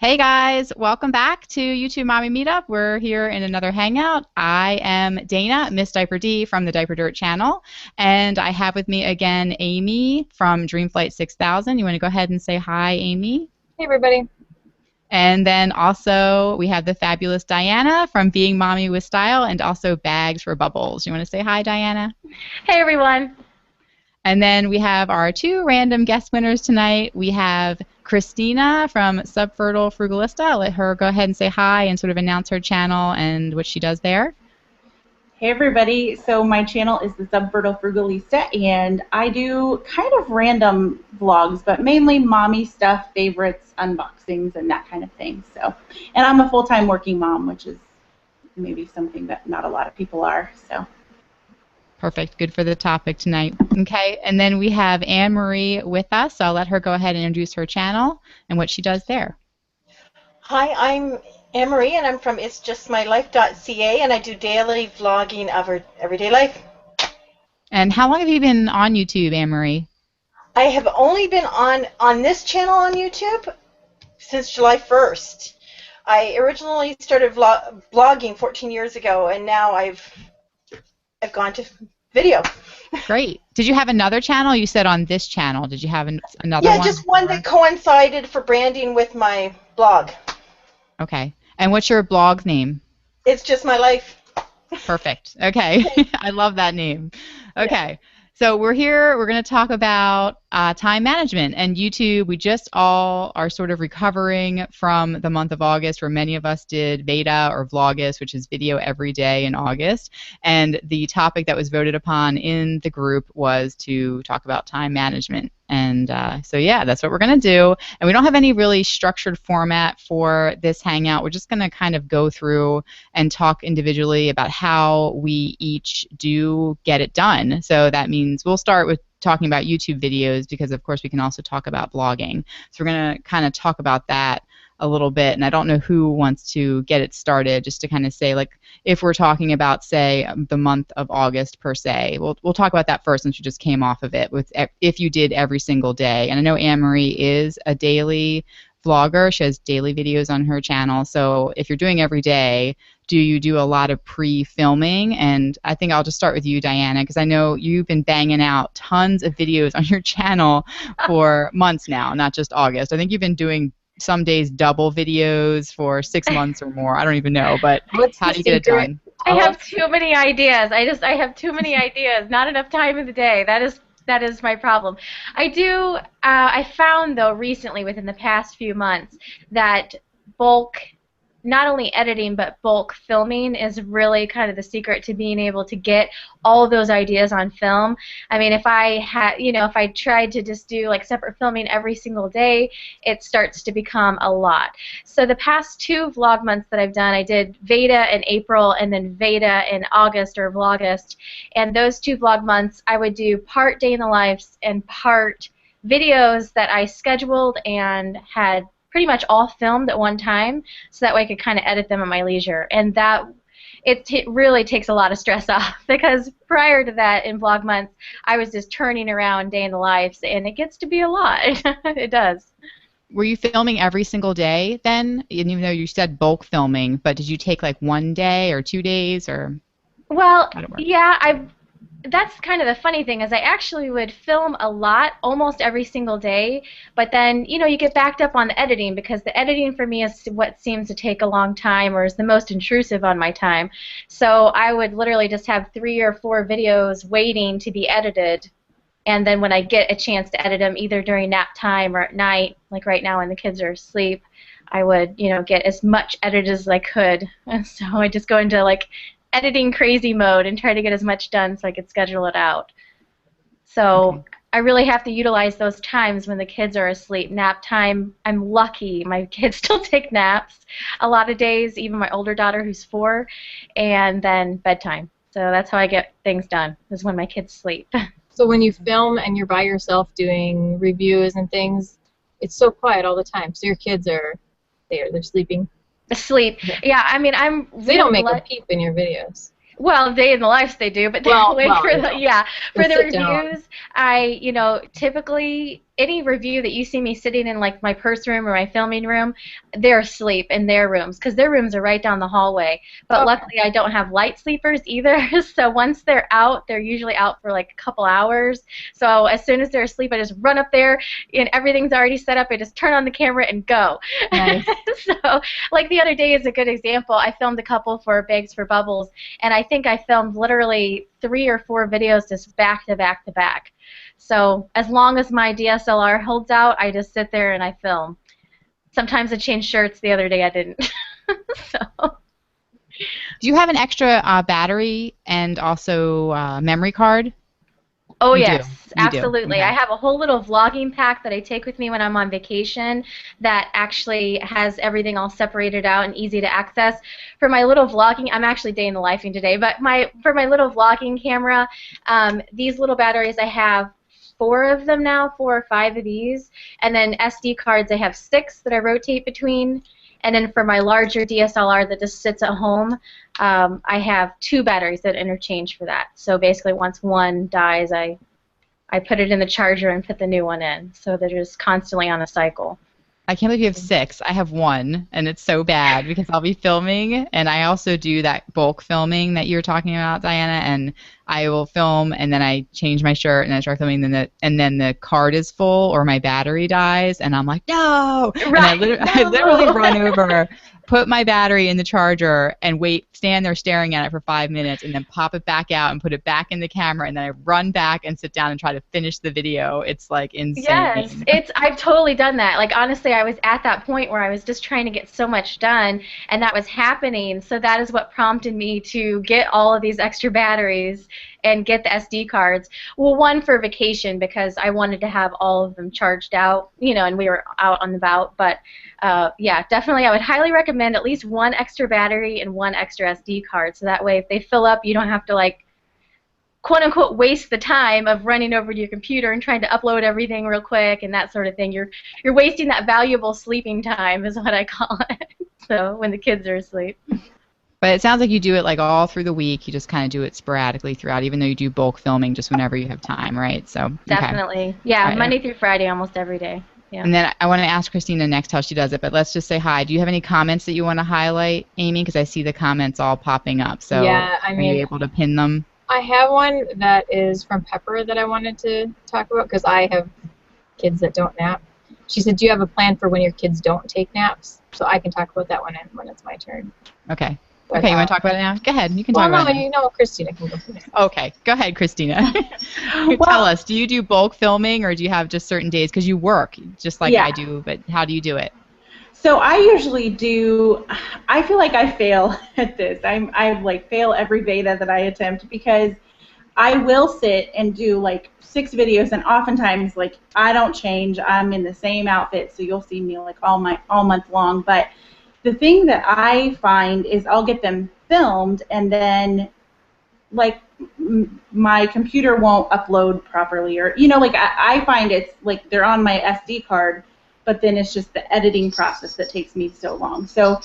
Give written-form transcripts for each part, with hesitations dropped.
Hey guys, welcome back to YouTube Mommy Meetup. We're here in another hangout. I am Dana, Miss Diaper D from the Diaper Dirt channel, and I have with me again Amy from Dreamflight 6000. You want to go ahead and say hi, Amy? Hey everybody. And then also we have the fabulous Diana from Being Mommy with Style and also Bags for Bubbles. You want to say hi, Diana? Hey everyone. And then we have our two random guest winners tonight. We have Christina from Subfertile Frugalista. I'll let her go ahead and say hi and sort of announce her channel and what she does there. Hey everybody, so my channel is the Subfertile Frugalista, and I do kind of random vlogs, but mainly mommy stuff, favorites, unboxings, and that kind of thing. So, and I'm a full-time working mom, which is maybe something that not a lot of people are. So. Perfect. Good for the topic tonight. Okay, and then we have Anne-Marie with us, so I'll let her go ahead and introduce her channel and what she does there. Hi, I'm Anne-Marie, and I'm from itsjustmylife.ca, and I do daily vlogging of our everyday life. And how long have you been on YouTube, Anne-Marie? I have only been on this channel on YouTube since July 1st. I originally started blogging 14 years ago, and now I've gone to video. Great. Did you have another channel? You said on this channel. Did you have another one? Yeah, just one that coincided for branding with my blog. Okay. And what's your blog name? It's Just My Life. Perfect. Okay. I love that name. Okay. Yeah. So we're here. We're going to talk about time management and YouTube. We just all are sort of recovering from the month of August, where many of us did Veda or Vlogmas, which is video every day in August. And the topic that was voted upon in the group was to talk about time management. And so, yeah, that's what we're going to do. And we don't have any really structured format for this hangout. We're just going to kind of go through and talk individually about how we each do get it done. So that means we'll start with talking about YouTube videos because, of course, we can also talk about blogging. So we're going to kind of talk about that a little bit, and I don't know who wants to get it started, just to kind of say, like, if we're talking about, say, the month of August per se, we'll talk about that first since you just came off of it, with if you did every single day. And I know Anne-Marie is a daily vlogger. She has daily videos on her channel. So if you're doing every day, do you do a lot of pre-filming? And I think I'll just start with you, Diana, because I know you've been banging out tons of videos on your channel for months now, not just August. I think you've been doing some days double videos for 6 months or more. I don't even know, but how do you get it done? I have too many ideas. I have too many ideas. Not enough time in the day. That is my problem. I found, though, recently, within the past few months, that not only editing, but bulk filming is really kind of the secret to being able to get all of those ideas on film. I mean, if I tried to just do like separate filming every single day, it starts to become a lot. So the past 2 vlog months that I've done, I did Veda in April and then Veda in August, or Vlogust. And those 2 vlog months, I would do part day in the lives and part videos that I scheduled and had pretty much all filmed at one time, so that way I could kind of edit them at my leisure. And that it really takes a lot of stress off, because prior to that, in vlog months, I was just turning around day in the lives, and it gets to be a lot. It does. Were you filming every single day then? Even though you said bulk filming, but did you take like 1 day or 2 days, or? Well, yeah, that's kind of the funny thing, is I actually would film a lot almost every single day, but then, you know, you get backed up on the editing, because the editing for me is what seems to take a long time, or is the most intrusive on my time. So I would literally just have 3 or 4 videos waiting to be edited, and then when I get a chance to edit them, either during nap time or at night, like right now when the kids are asleep, I would, you know, get as much edited as I could. And so I just go into like editing crazy mode and try to get as much done so I could schedule it out. So okay. I really have to utilize those times when the kids are asleep. Nap time, I'm lucky. My kids still take naps a lot of days, even my older daughter who's 4, and then bedtime. So that's how I get things done, is when my kids sleep. So when you film and you're by yourself doing reviews and things, it's so quiet all the time. So your kids they're sleeping. Asleep. Yeah, I mean, They don't make a peep in your videos. Well, day in the life they do, but for the reviews, I, typically any review that you see me sitting in like my purse room or my filming room, they're asleep in their rooms because their rooms are right down the hallway. But Okay. luckily I don't have light sleepers either. So once they're out, they're usually out for like a couple hours. So as soon as they're asleep, I just run up there and everything's already set up. I just turn on the camera and go. Nice. So like the other day is a good example. I filmed a couple for Bags for Bubbles, and I think I filmed literally 3 or 4 videos just back to back to back. So as long as my DSLR holds out, I just sit there and I film. Sometimes I change shirts. The other day I didn't. So. Do you have an extra battery and also memory card? Oh, You do. yes, You do. absolutely. Okay. I have a whole little vlogging pack that I take with me when I'm on vacation that actually has everything all separated out and easy to access. For my little vlogging, I'm actually day in the lifing today, but for my little vlogging camera, these little batteries, I have 4 of them now, 4 or 5 of these, and then SD cards, I have 6 that I rotate between. And then for my larger DSLR that just sits at home, I have 2 batteries that interchange for that. So basically once one dies, I put it in the charger and put the new one in. So they're just constantly on a cycle. I can't believe you have 6. I have 1, and it's so bad because I'll be filming, and I also do that bulk filming that you were talking about, Diana, and I will film, and then I change my shirt, and I start filming, and then the card is full or my battery dies, and I'm like, no! Right. And I literally run over, put my battery in the charger, and stand there staring at it for 5 minutes, and then pop it back out and put it back in the camera, and then I run back and sit down and try to finish the video. It's like insane. Yes, I've totally done that. Like honestly, I was at that point where I was just trying to get so much done, and that was happening. So that is what prompted me to get all of these extra batteries and get the SD cards. Well, one for vacation because I wanted to have all of them charged out, you know, and we were out on the bout. But yeah, definitely, I would highly recommend at least 1 extra battery and 1 extra SD card. So that way, if they fill up, you don't have to like quote unquote waste the time of running over to your computer and trying to upload everything real quick and that sort of thing. You're wasting that valuable sleeping time is what I call it. So when the kids are asleep. But it sounds like you do it like all through the week. You just kind of do it sporadically throughout, even though you do bulk filming just whenever you have time, right? So okay. Definitely. Yeah, Right. Monday through Friday almost every day. Yeah. And then I want to ask Christina next how she does it, but let's just say hi. Do you have any comments that you want to highlight, Amy? Because I see the comments all popping up. So Yeah, I are mean, you able to pin them? I have one that is from Pepper that I wanted to talk about because I have kids that don't nap. She said, do you have a plan for when your kids don't take naps? So I can talk about that one when it's my turn. Okay. But, Okay, you want to talk about it now? Go ahead. You can well, talk about no, it now. you know, Christina can go first. Okay, go ahead, Christina. Tell us, do you do bulk filming or do you have just certain days? Because you work just like Yeah. I do, but how do you do it? So I usually do. I feel like I fail at this. I like fail every beta that I attempt because I will sit and do like 6 videos, and oftentimes like I don't change. I'm in the same outfit, so you'll see me like all month long. But the thing that I find is I'll get them filmed, and then like my computer won't upload properly, or you know, like I find it's like they're on my SD card, but then it's just the editing process that takes me so long. So,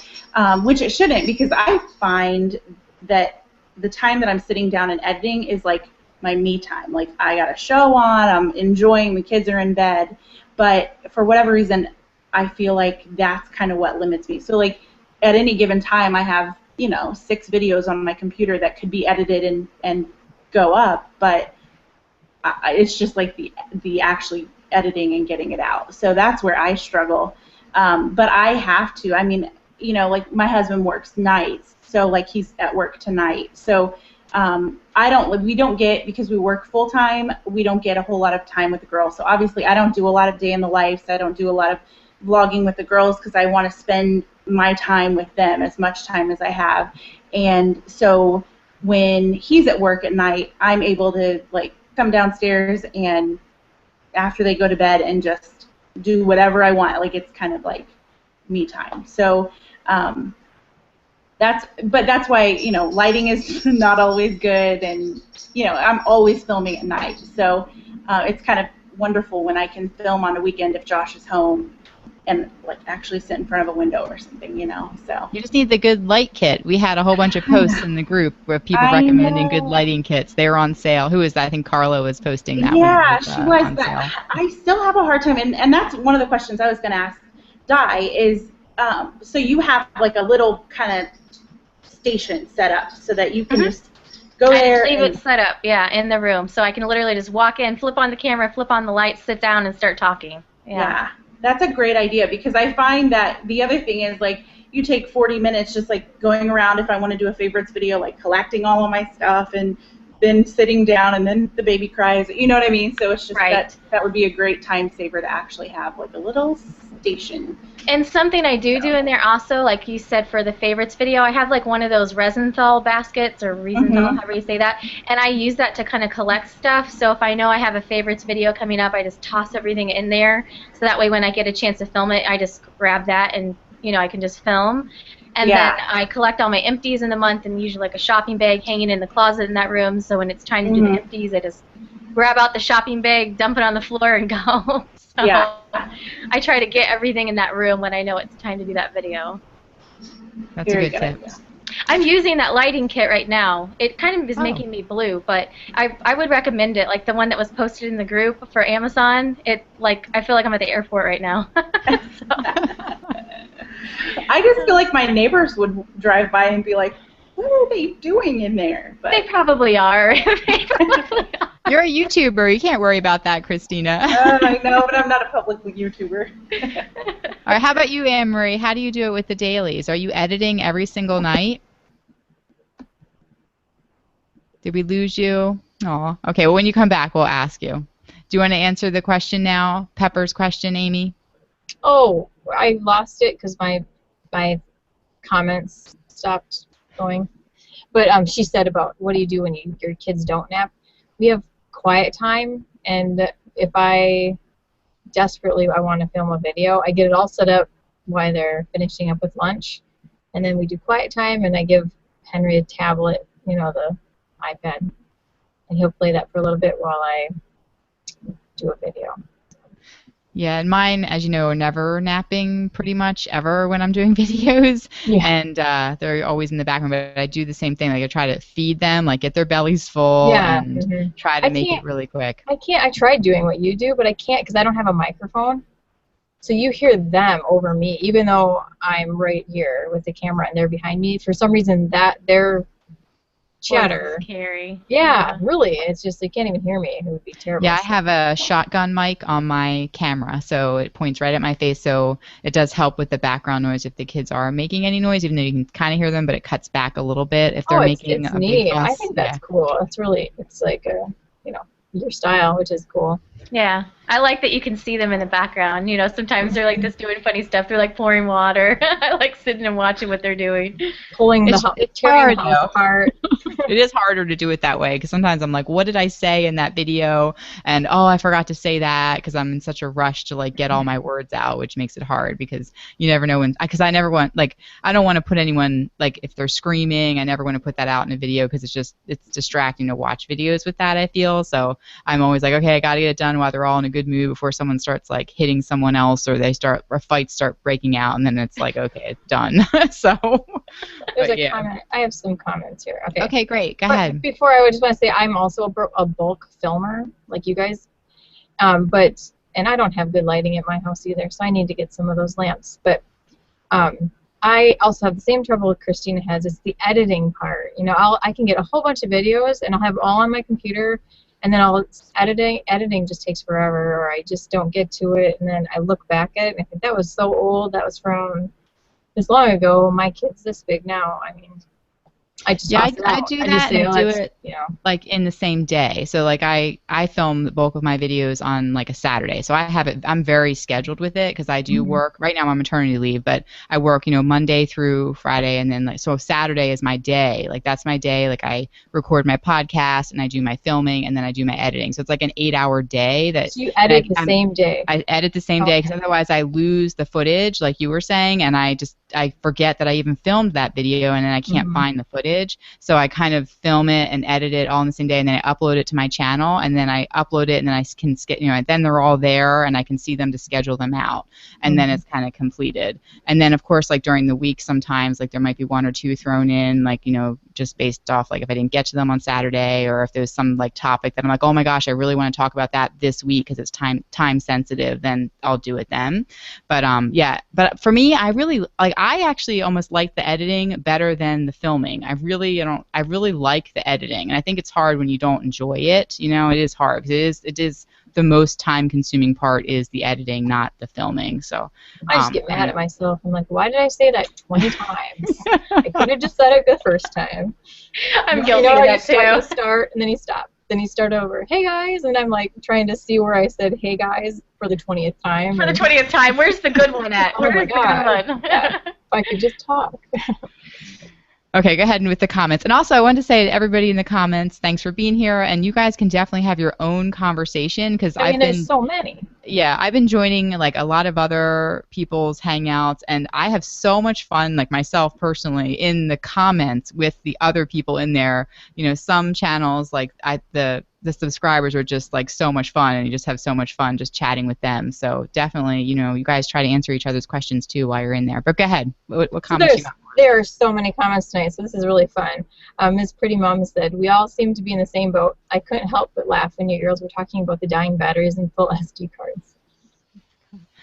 which it shouldn't, because I find that the time that I'm sitting down and editing is like my me time. Like I got a show on, I'm enjoying, the kids are in bed, but for whatever reason, I feel like that's kind of what limits me. So like at any given time, I have, you know, 6 videos on my computer that could be edited and go up, but it's just like the actually editing and getting it out. So that's where I struggle. But I have to. I mean, you know, like my husband works nights, so like he's at work tonight. So we don't get, because we work full time, we don't get a whole lot of time with the girls. So obviously I don't do a lot of day in the life. So I don't do a lot of vlogging with the girls because I want to spend my time with them, as much time as I have. And so when he's at work at night, I'm able to like come downstairs and after they go to bed and just do whatever I want. Like it's kind of like me time. So that's why, you know, lighting is not always good, and you know, I'm always filming at night. So it's kind of wonderful when I can film on a weekend if Josh is home and like actually sit in front of a window or something, you know. So You just need the good light kit. We had a whole bunch of posts in the group with people I recommending good know. lighting kits. They were on sale. Who was that? I think Carla was posting that when it Yeah, was she was. on But sale. I still have a hard time, and that's one of the questions I was going to ask Di is, so you have like a little kind of station set up so that you can just go I there just leave it and set up, yeah, in the room, so I can literally just walk in, flip on the camera, flip on the lights, sit down, and start talking. yeah, that's a great idea because I find that the other thing is like you take 40 minutes just like going around if I want to do a favorites video, like collecting all of my stuff and then sitting down and then the baby cries, you know what I mean? So it's just that would be a great time saver to actually have like a little station. And something I do in there also, like you said for the favorites video, I have like one of those Resenthal baskets or Resenthal, however you say that, and I use that to kind of collect stuff. So if I know I have a favorites video coming up, I just toss everything in there. So that way when I get a chance to film it, I just grab that and, you know, I can just film. And then I collect all my empties in the month and usually like a shopping bag hanging in the closet in that room. So when it's time to do the empties, I just grab out the shopping bag, dump it on the floor, and go. So I try to get everything in that room when I know it's time to do that video. That's a good tip. I'm using that lighting kit right now. It kind of is making me blue, but I would recommend it. Like the one that was posted in the group for Amazon. It like I feel like I'm at the airport right now. I just feel like my neighbors would drive by and be like, what are they doing in there? But they probably are. You're a YouTuber. You can't worry about that, Christina. I know, but I'm not a public YouTuber. All right, how about you, Anne-Marie? How do you do it with the dailies? Are you editing every single night? Did we lose you? Oh, okay. Well, when you come back, we'll ask you. Do you want to answer the question now? Pepper's question, Amy? Oh, I lost it because my comments stopped going. But she said about what do you do when your kids don't nap? We have quiet time, and if I desperately want to film a video, I get it all set up while they're finishing up with lunch, and then we do quiet time, and I give Henry a tablet, you know, the iPad, and he'll play that for a little bit while I do a video. Yeah, and mine, as you know, are never napping pretty much ever when I'm doing videos. Yeah. And they're always in the background, but I do the same thing. Like I try to feed them, like get their bellies full and try to make it really quick. I tried doing what you do, but I can't because I don't have a microphone. So you hear them over me, even though I'm right here with the camera and they're behind me. For some reason, that their chatter. Scary. Yeah, really. It's just they can't even hear me. It would be terrible. Yeah, I have a shotgun mic on my camera, so it points right at my face, so it does help with the background noise if the kids are making any noise, even though you can kind of hear them, but it cuts back a little bit if they're making it's a neat. big fuss. I think that's cool. It's really, it's like a, you know, your style, which is cool. Yeah, I like that you can see them in the background. You know, sometimes they're like just doing funny stuff. They're like pouring water. I like sitting and watching what they're doing. Pulling It's tearing hard, the house apart. It is harder to do it that way because sometimes I'm like, what did I say in that video? And oh, I forgot to say that because I'm in such a rush to like get all my words out, which makes it hard because you never know when. Because I never want I don't want to put anyone like if they're screaming. I never want to put that out in a video because it's distracting to watch videos with that. I feel so I'm always like, okay, I got to get it done while they're all in a good mood before someone starts like hitting someone else or fights start breaking out and then it's like okay, it's done. So there's a comment. I have some comments here. Okay, great. Go ahead. Before I would just want to say I'm also a bulk filmer like you guys, and I don't have good lighting at my house either, so I need to get some of those lamps. But I also have the same trouble Christina has. It's the editing part. You know, I can get a whole bunch of videos and I'll have all on my computer. And then editing just takes forever, or I just don't get to it. And then I look back at it and I think that was so old. That was from this long ago. My kid's this big now. I mean, I just I do that and do it like in the same day. So like I film the bulk of my videos on like a Saturday. So I'm very scheduled with it because I do work. Right now I'm on maternity leave, but I work, Monday through Friday, and then so Saturday is my day. Like that's my day. Like I record my podcast and I do my filming and then I do my editing. So it's like an 8-hour day that so you edit the same day. I edit the same day because otherwise I lose the footage like you were saying, and I forget that I even filmed that video and then I can't find the footage. footage. So I kind of film it and edit it all in the same day, and then I upload it to my channel, and then I upload it, and then I can then they're all there, and I can see them to schedule them out, and then it's kind of completed. And then of course, like during the week, sometimes like there might be one or two thrown in, like just based off like if I didn't get to them on Saturday, or if there's some like topic that I'm like, oh my gosh, I really want to talk about that this week because it's time sensitive, then I'll do it then. But yeah, but for me, I actually almost like the editing better than the filming. I really like the editing, and I think it's hard when you don't enjoy it. It is hard because it is the most time consuming part is the editing, not the filming. So I just get mad at myself. I'm like, why did I say that 20 times? I could have just said it the first time. I'm guilty of that too. You start and then you stop. Then you start over. Hey guys, and I'm like trying to see where I said hey guys for the 20th time. For the 20th time, where's the good one at? Oh Where's my God. the good one? Yeah. If I could just talk. Okay, go ahead with the comments. And also, I wanted to say to everybody in the comments, thanks for being here. And you guys can definitely have your own conversation because there's so many. Yeah, I've been joining like a lot of other people's hangouts, and I have so much fun, like myself personally, in the comments with the other people in there. Some channels like the subscribers are just like so much fun, and you just have so much fun just chatting with them. So definitely, you guys try to answer each other's questions too while you're in there. But go ahead, what comments you got? There are so many comments tonight, so this is really fun. Ms. Pretty Mom said, we all seem to be in the same boat. I couldn't help but laugh when you girls were talking about the dying batteries and full SD cards.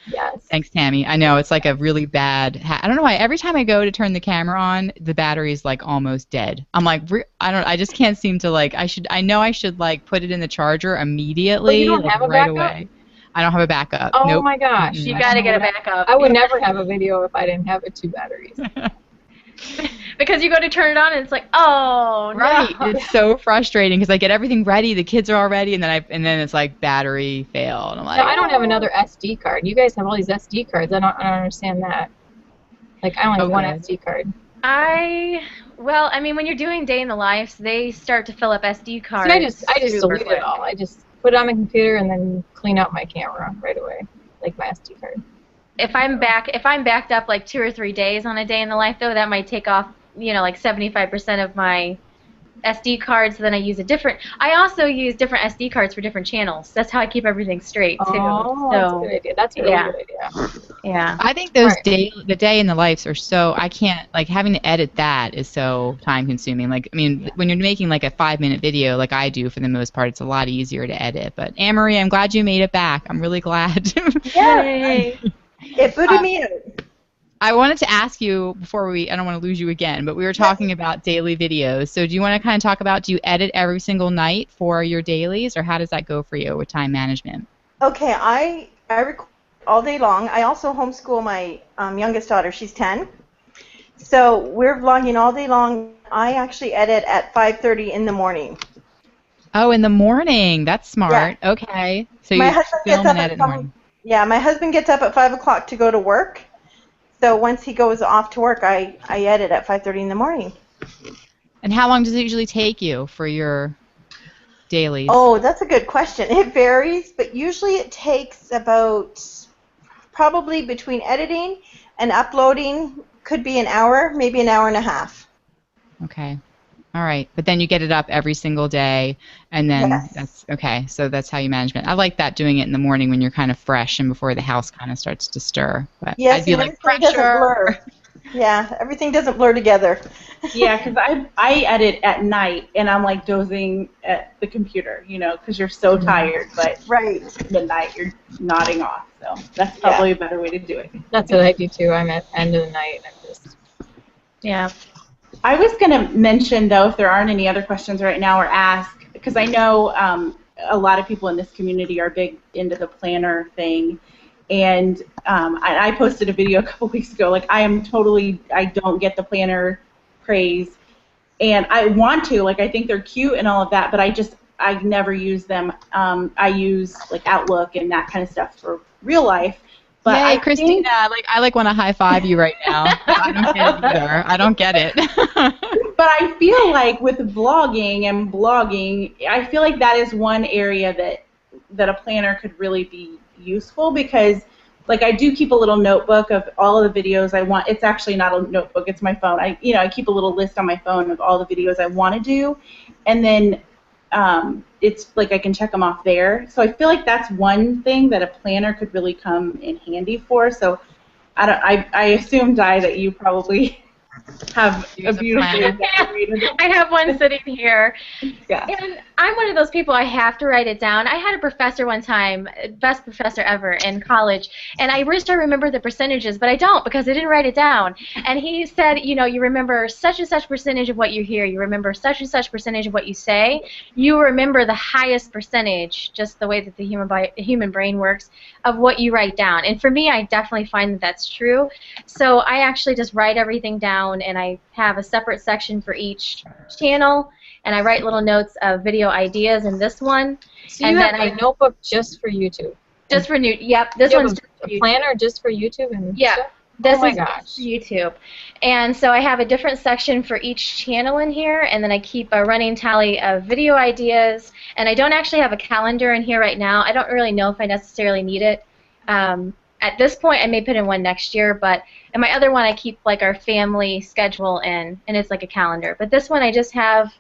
Yes. Thanks, Tammy. I know, it's like a really bad I don't know why. Every time I go to turn the camera on, the battery's like almost dead. I'm like, I just can't seem to like, I know I should like put it in the charger immediately. But you don't have a right backup? away. I don't have a backup. Oh Nope. my gosh. You got to get a backup. I would never have a video if I didn't have two batteries. Because you go to turn it on and it's like, oh, right. no. It's so frustrating because I get everything ready, the kids are all ready, and then it's like battery fail, and I'm like, no, I don't have another SD card. You guys have all these SD cards. I don't understand that. Like I only have one SD card. Well, I mean, when you're doing day in the life, they start to fill up SD cards. See, I just delete it all. I just put it on my computer and then clean out my camera right away, like my SD card. If I'm backed up like 2 or 3 days on a day in the life, though, that might take off, like 75% of my SD cards. So then I use I also use different SD cards for different channels. That's how I keep everything straight too. Oh, that's a good idea. That's a really good idea. Yeah. I think those the day in the lives are so, I can't, like having to edit that is so time consuming. Like, I mean, when you're making like a 5-minute video like I do for the most part, it's a lot easier to edit. But Anne-Marie, I'm glad you made it back. I'm really glad. Yay! It booted me out. I wanted to ask you before I don't want to lose you again, but we were talking about daily videos. So do you want to kind of talk about, do you edit every single night for your dailies, or how does that go for you with time management? Okay, I record all day long. I also homeschool my youngest daughter. She's 10. So we're vlogging all day long. I actually edit at 5:30 in the morning. Oh, in the morning. That's smart. Yeah. Okay. So my you husband film gets and up edit in the morning. Yeah, my husband gets up at 5 o'clock to go to work. So once he goes off to work, I edit at 5:30 in the morning. And how long does it usually take you for your dailies? Oh, that's a good question. It varies, but usually it takes about probably between editing and uploading could be an hour, maybe an hour and a half. Okay. All right. But then you get it up every single day, and then Yes. that's okay. So that's how you manage it. I like that, doing it in the morning when you're kind of fresh and before the house kind of starts to stir. But Yes, I'd be like, everything doesn't pressure. blur. Yeah, everything doesn't blur together. Yeah, because I edit at night, and I'm like dozing at the computer, because you're so tired, but Right. midnight you're nodding off. So that's probably a better way to do it. That's what I do too. I'm at end of the night and I'm just. Yeah. I was going to mention, though, if there aren't any other questions right now, or ask, because I know a lot of people in this community are big into the planner thing, and I posted a video a couple weeks ago. Like, I don't get the planner craze, and I want to. Like, I think they're cute and all of that, but I never use them. I use like Outlook and that kind of stuff for real life. But Yay, Christina! I want to high five you right now. I don't get it either. I don't get it. But I feel like with vlogging and blogging, I feel like that is one area that a planner could really be useful, because like I do keep a little notebook of all of the videos I want. It's actually not a notebook, it's my phone. I keep a little list on my phone of all the videos I want to do, and then it's like I can check them off there. So I feel like that's one thing that a planner could really come in handy for. So I assume, Di, that you probably have a beautifully decorated. I have one sitting here. Yeah. And I'm one of those people, I have to write it down. I had a professor one time, best professor ever in college, and I wish I remember the percentages, but I don't because I didn't write it down. And he said, you remember such and such percentage of what you hear, you remember such and such percentage of what you say, you remember the highest percentage, just the way that the human brain works, of what you write down. And for me, I definitely find that that's true. So I actually just write everything down, and I have a separate section for each channel, and I write little notes of video ideas in this one. So you have a notebook just for YouTube? Just for yep. This one's just for a planner just for YouTube and stuff? This oh my is gosh. just for YouTube. And so I have a different section for each channel in here, and then I keep a running tally of video ideas. And I don't actually have a calendar in here right now. I don't really know if I necessarily need it. At this point, I may put in one next year, but in my other one, I keep like our family schedule in, and it's like a calendar. But this one, I just have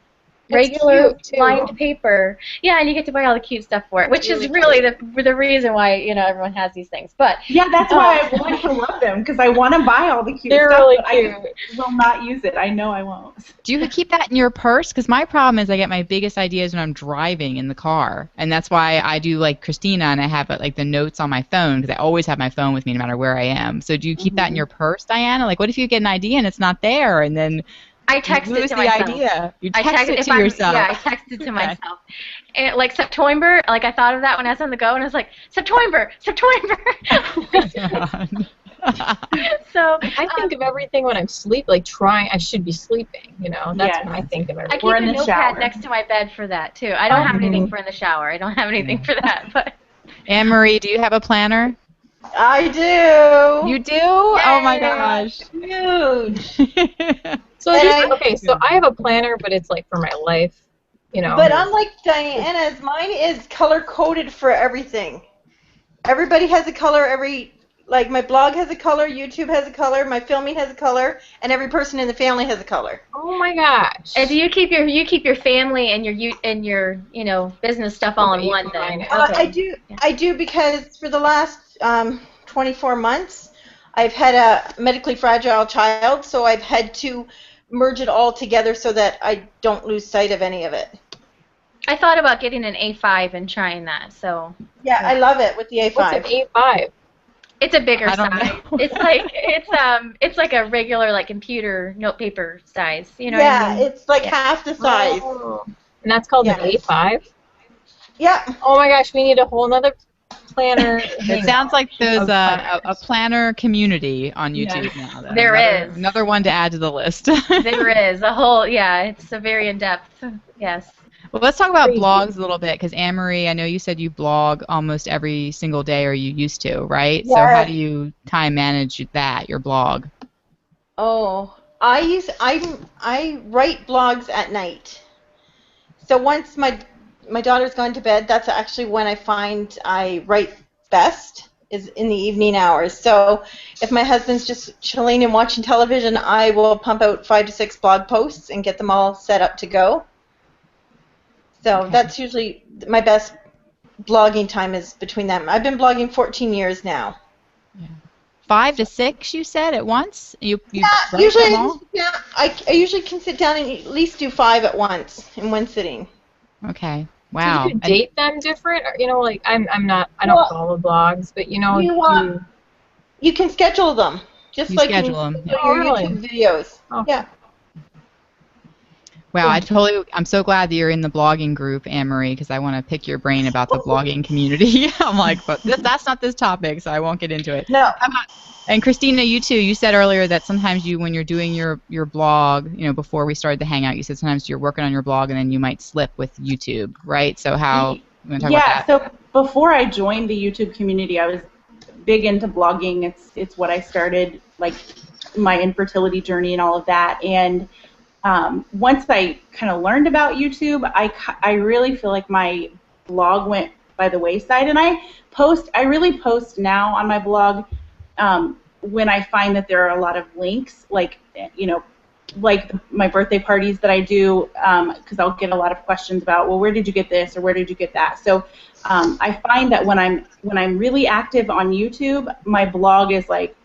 regular lined paper. Yeah, and you get to buy all the cute stuff for it, which is really the reason why everyone has these things. But yeah, that's why I want to love them, because I want to buy all the cute stuff. Really but cute. I will not use it. I know I won't. Do you keep that in your purse? Because my problem is I get my biggest ideas when I'm driving in the car, and that's why I do like Christina, and I have like the notes on my phone because I always have my phone with me no matter where I am. So do you keep that in your purse, Diana? Like, what if you get an idea and it's not there, and then I text it to myself. Idea. You text it to yourself. Yeah, I text it to myself. And, like September, like I thought of that when I was on the go, and I was like, September. Oh So I think of everything when I'm like I should be sleeping. That's when I think of everything. I keep a notepad next to my bed for that too. I don't have anything for in the shower. I don't have anything for that. But Anne-Marie, do you have a planner? I do. You do? Oh my gosh. Huge. So I have a planner, but it's like for my life, But unlike Diana's, mine is color coded for everything. Everybody has a color. Like my blog has a color, YouTube has a color, my filming has a color, and every person in the family has a color. Oh my gosh! And do you keep your family and your business stuff all in one then? Okay. I do because for the last 24 months, I've had a medically fragile child, so I've had to merge it all together so that I don't lose sight of any of it. I thought about getting an A5 and trying that. So yeah, I love it with the A5. What's an A5? It's a bigger size. Know. It's like a regular like computer notepaper size. You know what I mean? It's like half the size. Oh. And that's called an A5? Yeah. Oh my gosh, we need a whole nother planner. It sounds like there's a planner community on YouTube now. Though. There is. Another one to add to the list. There is. It's a very in-depth, yes. Well, let's talk about blogs a little bit, because Anne-Marie, I know you said you blog almost every single day, or you used to, right? Yeah. So how do you time manage your blog? Oh, I write blogs at night. So once my daughter's gone to bed, that's actually when I find I write best, is in the evening hours. So if my husband's just chilling and watching television, I will pump out 5 to 6 blog posts and get them all set up to go. So that's usually my best blogging time, is between them. I've been blogging 14 years now. Yeah. 5 to 6, you said, at once? You usually. Them all? Yeah, I usually can sit down and at least do 5 at once in one sitting. Okay. Wow. Do you date them different? Or, like I don't follow blogs, but you can schedule them, just you like schedule them. your YouTube videos. Oh. Yeah. Wow, I'm so glad that you're in the blogging group, Anne-Marie, because I want to pick your brain about the blogging community. I'm like, but that's not this topic, so I won't get into it. No. And Christina, you too, you said earlier that sometimes when you're doing your blog, before we started the Hangout, you said sometimes you're working on your blog and then you might slip with YouTube, right? So how, you want to talk about that? So before I joined the YouTube community, I was big into blogging. It's what I started, like my infertility journey and all of that. And once I kind of learned about YouTube, I really feel like my blog went by the wayside. And I really post now on my blog when I find that there are a lot of links, like, like my birthday parties that I do, because I'll get a lot of questions about, well, where did you get this or where did you get that? So I find that when I'm really active on YouTube, my blog is like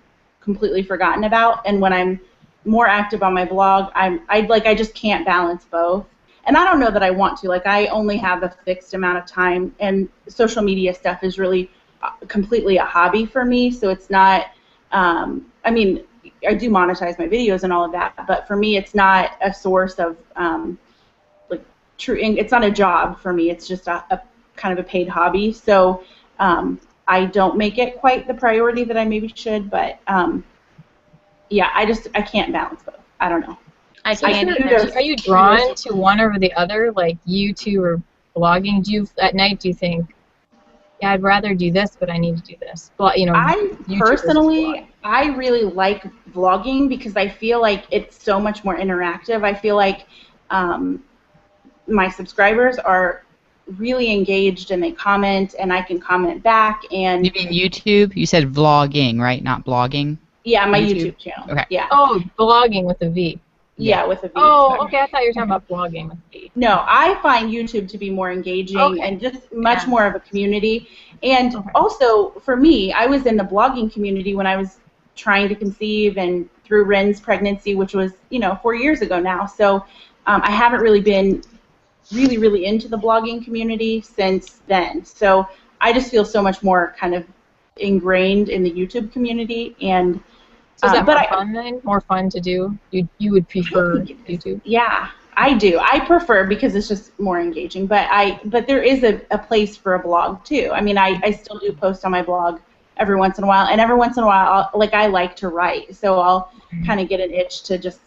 completely forgotten about, and when I'm more active on my blog, I just can't balance both. And I don't know that I want to. Like, I only have a fixed amount of time, and social media stuff is really completely a hobby for me. So it's not. I mean, I do monetize my videos and all of that, but for me, it's not a source of like true. It's not a job for me. It's just a kind of a paid hobby. So I don't make it quite the priority that I maybe should. But yeah, I can't balance both. I don't know. I can't either. Are you drawn to one over the other, like YouTube or blogging? Do you at night do you think, yeah, I'd rather do this, but I need to do this? Well, I personally, I really like vlogging because I feel like it's so much more interactive. I feel like my subscribers are really engaged and they comment, and I can comment back. And you mean YouTube? You said vlogging, right? Not blogging? Yeah, my YouTube channel. Okay. Yeah. Oh, blogging with a V. Yeah, with a V. Oh, sorry. okay. I thought you were talking about blogging with a V. No, I find YouTube to be more engaging and just much more of a community. And also, for me, I was in the blogging community when I was trying to conceive and through Ren's pregnancy, which was, 4 years ago now. So I haven't really been really into the blogging community since then. So I just feel so much more kind of ingrained in the YouTube community. And so is that more fun then? More fun to do? You would prefer YouTube? Yeah, I do. I prefer because it's just more engaging. But there is a place for a blog too. I mean, I still do post on my blog every once in a while, and every once in a while, I like to write, so I'll kind of get an itch to just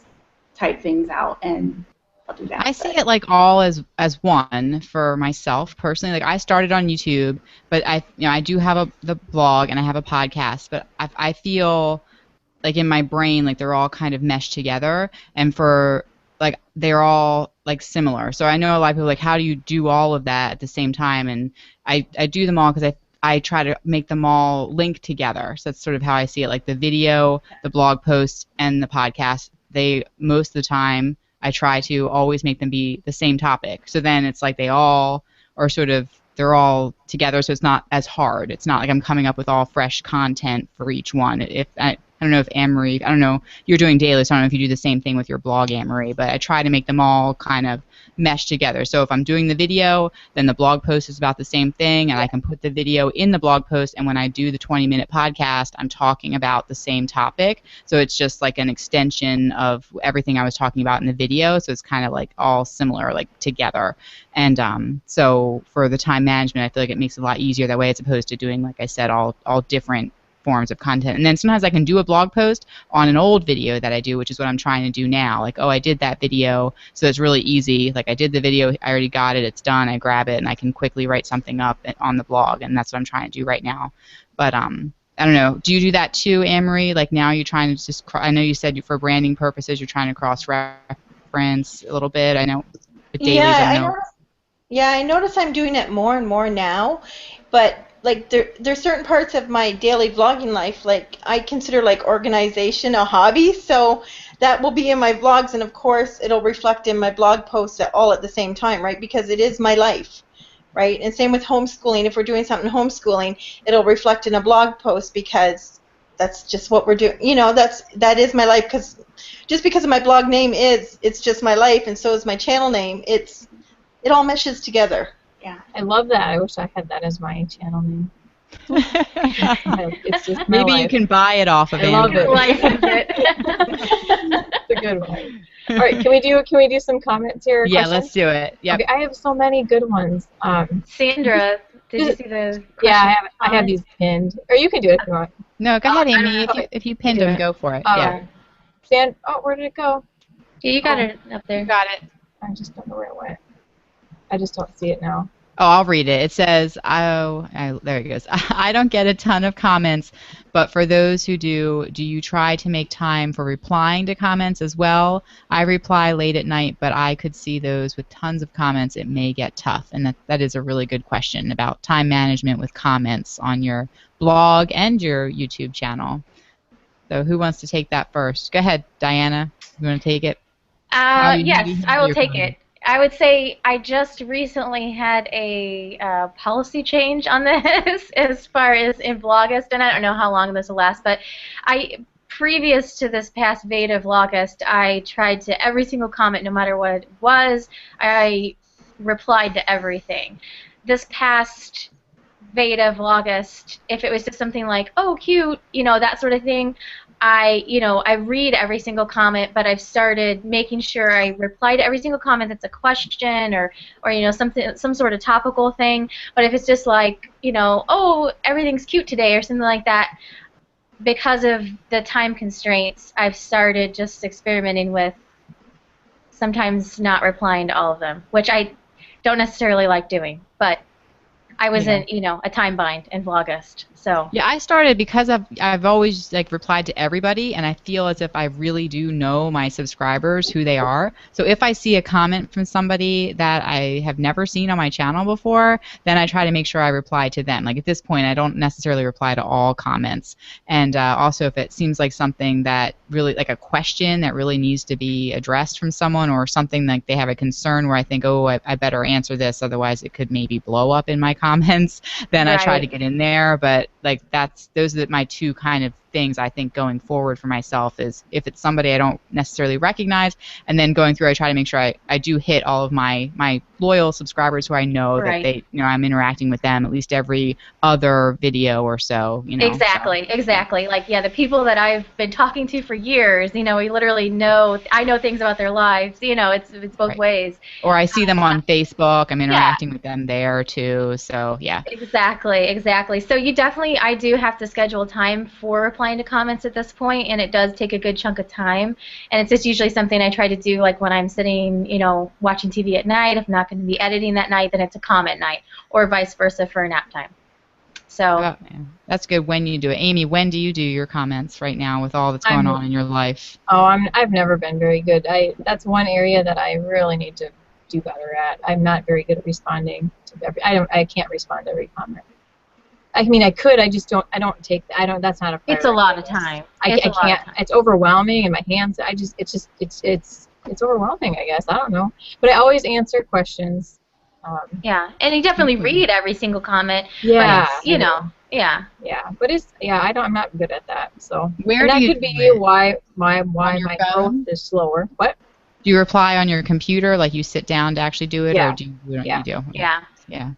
type things out, and I'll do that. I see it like all as one for myself personally. Like, I started on YouTube, but I do have the blog and I have a podcast, but I feel like in my brain, like they're all kind of meshed together, and like they're all like similar. So I know a lot of people like, how do you do all of that at the same time? And I do them all because I try to make them all link together. So that's sort of how I see it. Like the video, the blog post, and the podcast, they most of the time I try to always make them be the same topic. So then it's like they all are they're all together, so it's not as hard. It's not like I'm coming up with all fresh content for each one. I don't know if Anne-Marie, I don't know, you're doing daily, so I don't know if you do the same thing with your blog, Anne-Marie, but I try to make them all kind of mesh together. So if I'm doing the video, then the blog post is about the same thing, and I can put the video in the blog post, and when I do the 20-minute podcast, I'm talking about the same topic. So it's just like an extension of everything I was talking about in the video, so it's kind of like all similar, like together. And so for the time management, I feel like it makes it a lot easier that way, as opposed to doing, like I said, all different forms of content. And then sometimes I can do a blog post on an old video that I do, which is what I'm trying to do now. Like, oh, I did that video, so it's really easy. Like, I did the video, I already got it, it's done, I grab it, and I can quickly write something up on the blog, and that's what I'm trying to do right now. But I don't know. Do you do that too, Anne-Marie? Like, now you're trying to just, I know you said for branding purposes you're trying to cross-reference a little bit. I know with dailies, I notice I'm doing it more and more now, but like there's certain parts of my daily vlogging life, like I consider like organization a hobby, so that will be in my vlogs, and of course it'll reflect in my blog posts all at the same time, right? Because it is my life, right? And same with homeschooling. If we're doing something homeschooling, it'll reflect in a blog post because that's just what we're doing. That is my life, because just because my blog name it's just my life, and so is my channel name. It all meshes together. Yeah, I love that. I wish I had that as my channel name. It's just maybe you can buy it off of Amazon. I love it. License it. It's a good one. All right, can we do some comments here? Yeah, questions? let's do it. Yep. Okay, I have so many good ones. Sandra, did you see the? Yeah, I have these pinned. Or you can do it if you want. No, go ahead, Amy. If you pinned them, go for it. Yeah. Where did it go? Yeah, you got it up there. You got it. I just don't know where it went. I just don't see it now. Oh, I'll read it. It says, there it goes. I don't get a ton of comments, but for those who do you try to make time for replying to comments as well? I reply late at night, but I could see those with tons of comments. It may get tough. And that is a really good question about time management with comments on your blog and your YouTube channel. So who wants to take that first? Go ahead, Diana. You want to take it? How you Yes, I handle will your take comments? it. I would say I just recently had a policy change on this as far as in Vlogust, and I don't know how long this will last, but previous to this past Veda Vlogust, I tried to every single comment, no matter what it was, I replied to everything. This past Veda Vlogust, if it was just something like, oh, cute, that sort of thing, I read every single comment, but I've started making sure I reply to every single comment that's a question or some sort of topical thing. But if it's just like, oh, everything's cute today or something like that, because of the time constraints, I've started just experimenting with sometimes not replying to all of them, which I don't necessarily like doing, but I was in, a time bind in Vlogust, so. Yeah, I started because I've always replied to everybody, and I feel as if I really do know my subscribers, who they are. So if I see a comment from somebody that I have never seen on my channel before, then I try to make sure I reply to them. Like at this point, I don't necessarily reply to all comments. And also if it seems like something that really, like a question that really needs to be addressed from someone, or something like they have a concern where I think, oh, I better answer this, otherwise it could maybe blow up in my comments, then I try to get in there. But those are my two kind of things I think going forward for myself, is if it's somebody I don't necessarily recognize, and then going through I try to make sure I do hit all of my loyal subscribers who I know that they I'm interacting with them at least every other video or so. Exactly. Like, yeah, the people that I've been talking to for years, we literally I know things about their lives. It's both ways. Or I see them on Facebook. I'm interacting with them there too. So yeah. Exactly. So I do have to schedule time for replying to comments at this point, and it does take a good chunk of time. And it's just usually something I try to do like when I'm sitting, watching TV at night. If I'm not going to be editing that night, then it's a comment night, or vice versa for a nap time. So that's good when you do it. Amy, when do you do your comments right now with all that's going on in your life? Oh, I've never been very good. That's one area that I really need to do better at. I'm not very good at responding to I can't respond to every comment. I mean, I could. I just don't. That's not a priority. It's a lot of time. I can't. It's overwhelming, and my hands. It's overwhelming. I guess I don't know. But I always answer questions. And you definitely read every single comment. Yeah. But Yeah. But I'm not good at that. So where that do you could be why my growth phone? is slower. What? Do you reply on your computer, like you sit down to actually do it, or do you? Yeah.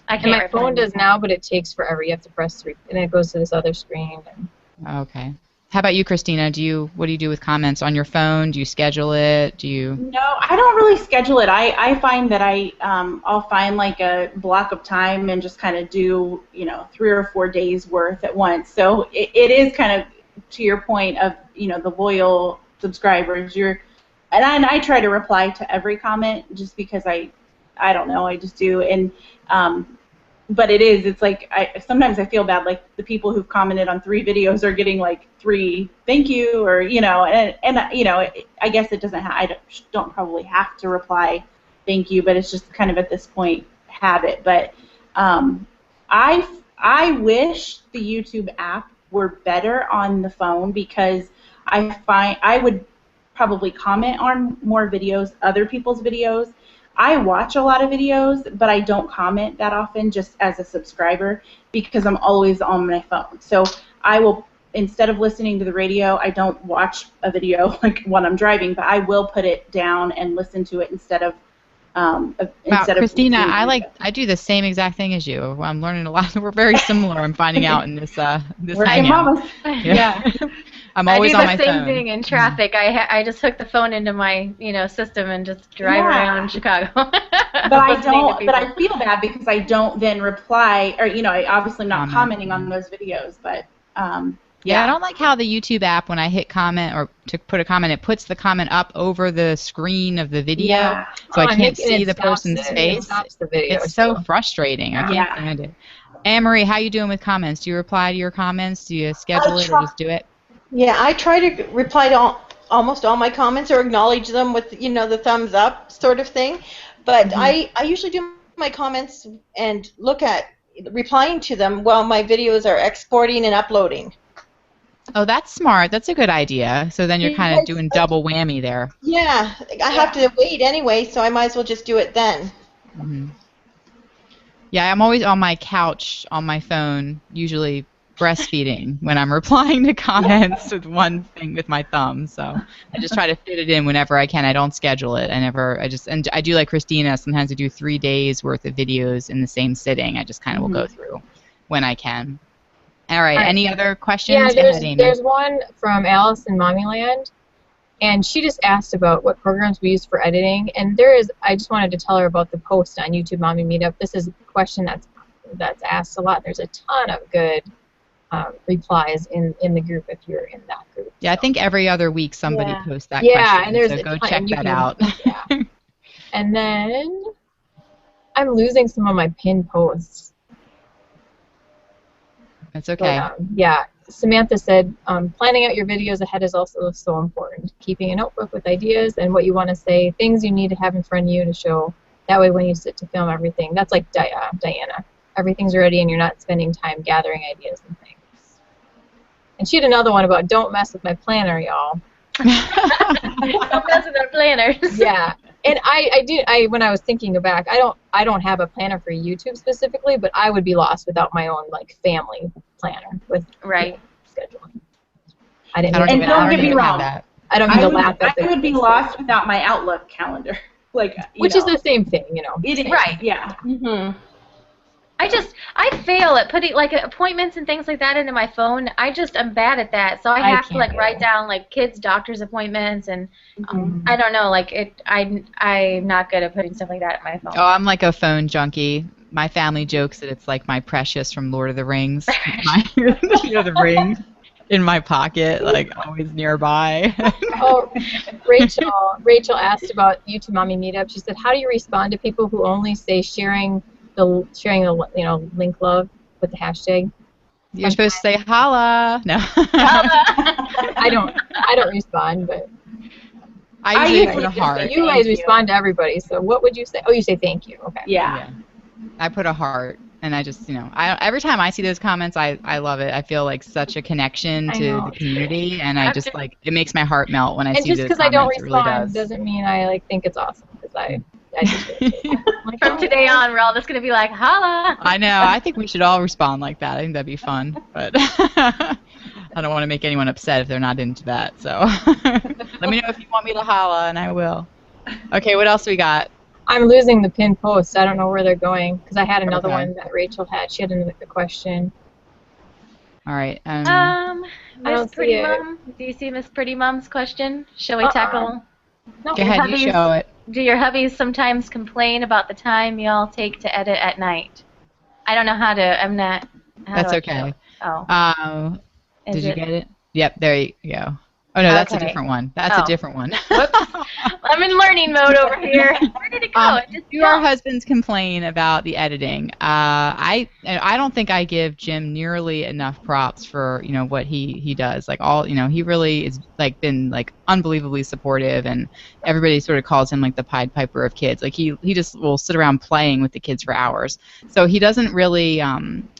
And my phone does now, but it takes forever. You have to press 3, and it goes to this other screen. Okay. How about you, Christina? What do you do with comments on your phone? Do you schedule it? No, I don't really schedule it. I find that I'll find like a block of time and just kind of do 3 or 4 days worth at once. So it is kind of to your point of the loyal subscribers. And I try to reply to every comment just because I don't know, I just do. And but it's like sometimes I feel bad, like the people who've commented on 3 videos are getting like 3 thank you, or I guess it doesn't I don't probably have to reply thank you, but it's just kind of at this point habit. But I wish the YouTube app were better on the phone, because I find I would probably comment on more videos, other people's videos. I watch a lot of videos, but I don't comment that often just as a subscriber, because I'm always on my phone. So I will, instead of listening to the radio, I don't watch a video like when I'm driving, but I will put it down and listen to it instead of Christina, I do the same exact thing as you. I'm learning a lot. We're very similar. I'm finding out in this hangout. Yeah. I'm always on my phone. I do the same thing in traffic. I just hook the phone into my system and just drive around Chicago. But I don't. But I feel bad because I don't then reply, or I obviously am not commenting on those videos. But Yeah, I don't like how the YouTube app, when I hit comment or to put a comment, it puts the comment up over the screen of the video, Yeah. so I and can't it see the stops person's it. It face. stops the video. It's so too. frustrating. I can't Yeah. stand it. Anne-Marie, how you doing with comments? Do you reply to your comments? Do you schedule it or just do it? Yeah, I try to reply to almost all my comments or acknowledge them with, the thumbs up sort of thing. But I usually do my comments and look at replying to them while my videos are exporting and uploading. Oh, that's smart. That's a good idea. So then you're kind of Because, doing double whammy there. Yeah, I have to wait anyway, so I might as well just do it then. Hmm. Yeah, I'm always on my couch on my phone, usually breastfeeding when I'm replying to comments with one thing with my thumb. So I just try to fit it in whenever I can. I don't schedule it. And I do like Christina. Sometimes I do 3 days worth of videos in the same sitting. I just kind of will go through when I can. All right. Any other questions? Yeah, Go ahead, Amy. there's one from Alice in Mommyland, and she just asked about what programs we use for editing. And I just wanted to tell her about the post on YouTube Mommy Meetup. This is a question that's asked a lot. There's a ton of good replies in the group if you're in that group. Yeah, I think every other week somebody posts that Yeah, question. and there's so a go ton, check and you that can- out. Yeah. And then I'm losing some of my pinned posts. That's okay. But, yeah, Samantha said, planning out your videos ahead is also so important. Keeping a notebook with ideas and what you want to say, things you need to have in front of you to show. That way when you sit to film everything, that's like Diana. Everything's ready and you're not spending time gathering ideas and things. And she had another one about don't mess with my planner, y'all. Don't mess with our planners. Yeah. And when I was thinking back, I don't have a planner for YouTube specifically, but I would be lost without my own like family planner with scheduling. I didn't. And don't get me wrong, I don't mean to laugh at I would be lost without my Outlook calendar, which is the same thing, It is right. Yeah. Mm-hmm. I fail at putting like appointments and things like that into my phone. I'm bad at that. So I have to write down like kids' doctor's appointments and I don't know, I'm not good at putting stuff like that in my phone. Oh, I'm like a phone junkie. My family jokes that it's like my precious from Lord of the Rings. The ring in my pocket, like always nearby. Oh, Rachel asked about YouTube Mommy Meetup. She said, how do you respond to people who only say sharing the link love with the hashtag? You're supposed to say holla. No. I don't respond, but I usually put a heart. You guys respond to everybody, so what would you say? Oh, you say thank you. Okay. Yeah. I put a heart, and I just, every time I see those comments, I love it. I feel like such a connection to the community, and I just it makes my heart melt when I see those comments. And just because I don't respond doesn't mean I think it's awesome, because I just From today on, we're all just going to be like, holla. I know. I think we should all respond like that. I think that'd be fun. But I don't want to make anyone upset if they're not into that. So let me know if you want me to holla, and I will. Okay, what else we got? I'm losing the pinned posts. I don't know where they're going, because I had another one that Rachel had. She had another question. All right. Miss Pretty Mom. Do you see Miss Pretty Mom's question? Shall we tackle? No. Go ahead, you show it. Do your hubbies sometimes complain about the time y'all take to edit at night? I don't know how to. I'm not. That's okay. Oh. Did you get it? Yep. There you go. Oh no, that's a different one. That's a different one. Whoops. I'm in learning mode over here. Where did it go? Do our husbands complain about the editing? I don't think I give Jim nearly enough props for what he does. Like he really is been unbelievably supportive, and everybody sort of calls him like the Pied Piper of kids. Like he just will sit around playing with the kids for hours. So he doesn't really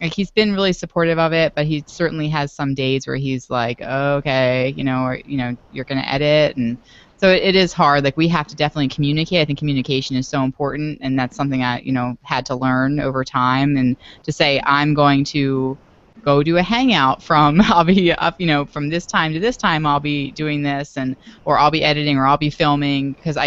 he's been really supportive of it, but he certainly has some days where he's like, okay, or you're going to edit, and so it is hard. Like we have to definitely communicate. I think communication is so important, and that's something I had to learn over time. And to say I'm going to go do a hangout I'll be up from this time to this time I'll be doing this, or I'll be editing, or I'll be filming, because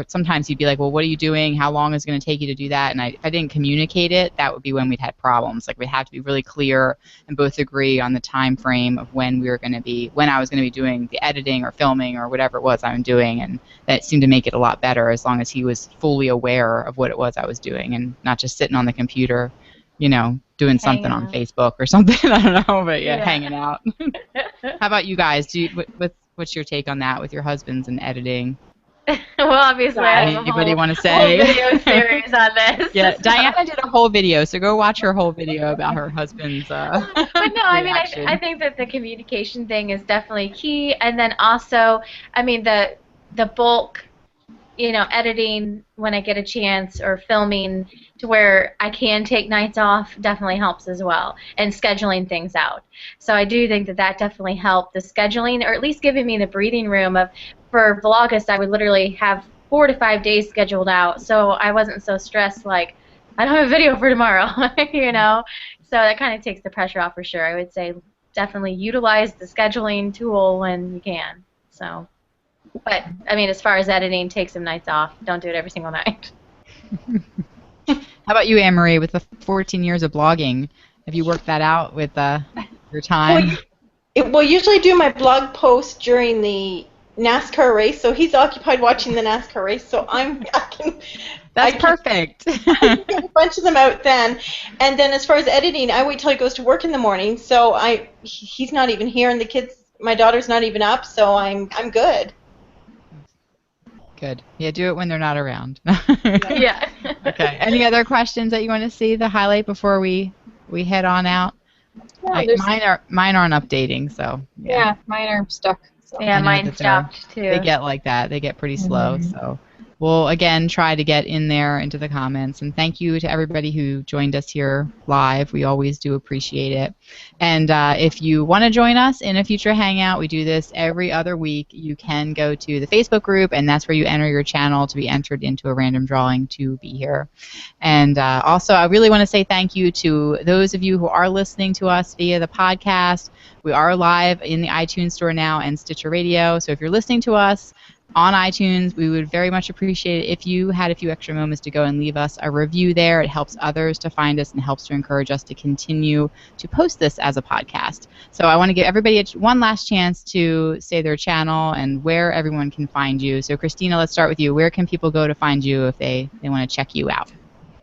sometimes you'd be like, well, what are you doing? How long is it going to take you to do that? And if I didn't communicate it, that would be when we'd had problems. Like we'd have to be really clear and both agree on the time frame of when I was going to be doing the editing or filming or whatever it was I'm doing, and that seemed to make it a lot better as long as he was fully aware of what it was I was doing and not just sitting on the computer doing something Hanging on out. Facebook or something. I don't know, but yeah, Yeah. hanging out. How about you guys? What's your take on that with your husbands and editing? Well, obviously, I have Anybody want to a whole say? video series on this. Yeah, so. Diana did a whole video, so go watch her whole video about her husband's But no, I mean, reaction. I think that the communication thing is definitely key, and then also, I mean, the bulk, editing when I get a chance or filming to where I can take nights off definitely helps as well, and scheduling things out. So I do think that that definitely helped the scheduling, or at least giving me the breathing room of, for Vlogust, I would literally have 4 to 5 days scheduled out, so I wasn't so stressed like, I don't have a video for tomorrow, So that kind of takes the pressure off for sure. I would say definitely utilize the scheduling tool when you can. So. But, I mean, as far as editing, take some nights off. Don't do it every single night. How about you, Anne-Marie, with the 14 years of blogging? Have you worked that out with your time? Well, usually I do my blog post during the NASCAR race, so he's occupied watching the NASCAR race, so That's perfect. I can get a bunch of them out then. And then as far as editing, I wait till he goes to work in the morning, so he's not even here, and my daughter's not even up, so I'm good. Good. Yeah, do it when they're not around. Yeah. Okay. Any other questions that you want to see the highlight before we head on out? Yeah, Mine aren't updating, so yeah, mine are stuck. So. Yeah, mine stopped too. They get like that. They get pretty slow. So we'll again try to get in there into the comments. And thank you to everybody who joined us here live. We always do appreciate it. And if you want to join us in a future hangout, we do this every other week. You can go to the Facebook group, and that's where you enter your channel to be entered into a random drawing to be here. And also, I really want to say thank you to those of you who are listening to us via the podcast. We are live in the iTunes Store now and Stitcher Radio. So if you're listening to us on iTunes, we would very much appreciate it if you had a few extra moments to go and leave us a review there. It helps others to find us and helps to encourage us to continue to post this as a podcast. So I want to give everybody one last chance to say their channel and where everyone can find you. So Christina, let's start with you. Where can people go to find you if they want to check you out?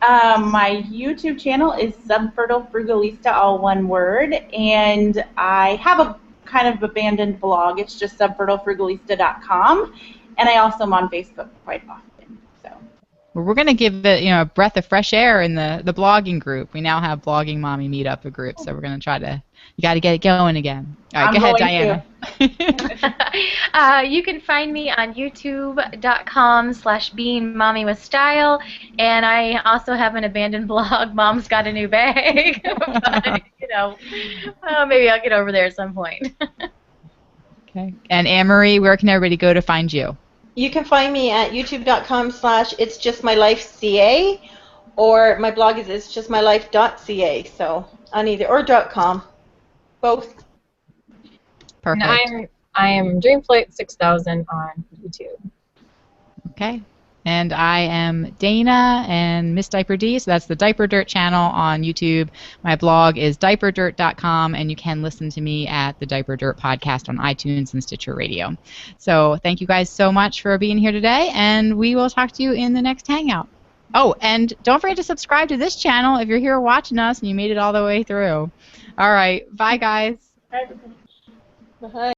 My YouTube channel is Subfertile Frugalista, all one word, and I have a kind of abandoned blog. It's just subfertilefrugalista.com, and I also am on Facebook quite often. So. Well, we're going to give it a breath of fresh air in the blogging group. We now have Blogging Mommy Meetup, a group, so we're going to try to. You got to get it going again. All right, go ahead, Diana. You can find me on youtube.com/beingmommywithstyle, and I also have an abandoned blog, Mom's Got a New Bag. But, maybe I'll get over there at some point. Okay. And Anne-Marie, where can everybody go to find you? You can find me at youtube.com/itsjustmylifeca, or my blog is itsjustmylife.ca, so on either, or .com. Both. Perfect. And I am Dreamflight6000 on YouTube. Okay. And I am Dana and Miss Diaper D, so that's the Diaper Dirt channel on YouTube. My blog is diaperdirt.com, and you can listen to me at the Diaper Dirt podcast on iTunes and Stitcher Radio. So thank you guys so much for being here today, and we will talk to you in the next Hangout. Oh, and don't forget to subscribe to this channel if you're here watching us and you made it all the way through. All right. Bye, guys. Bye.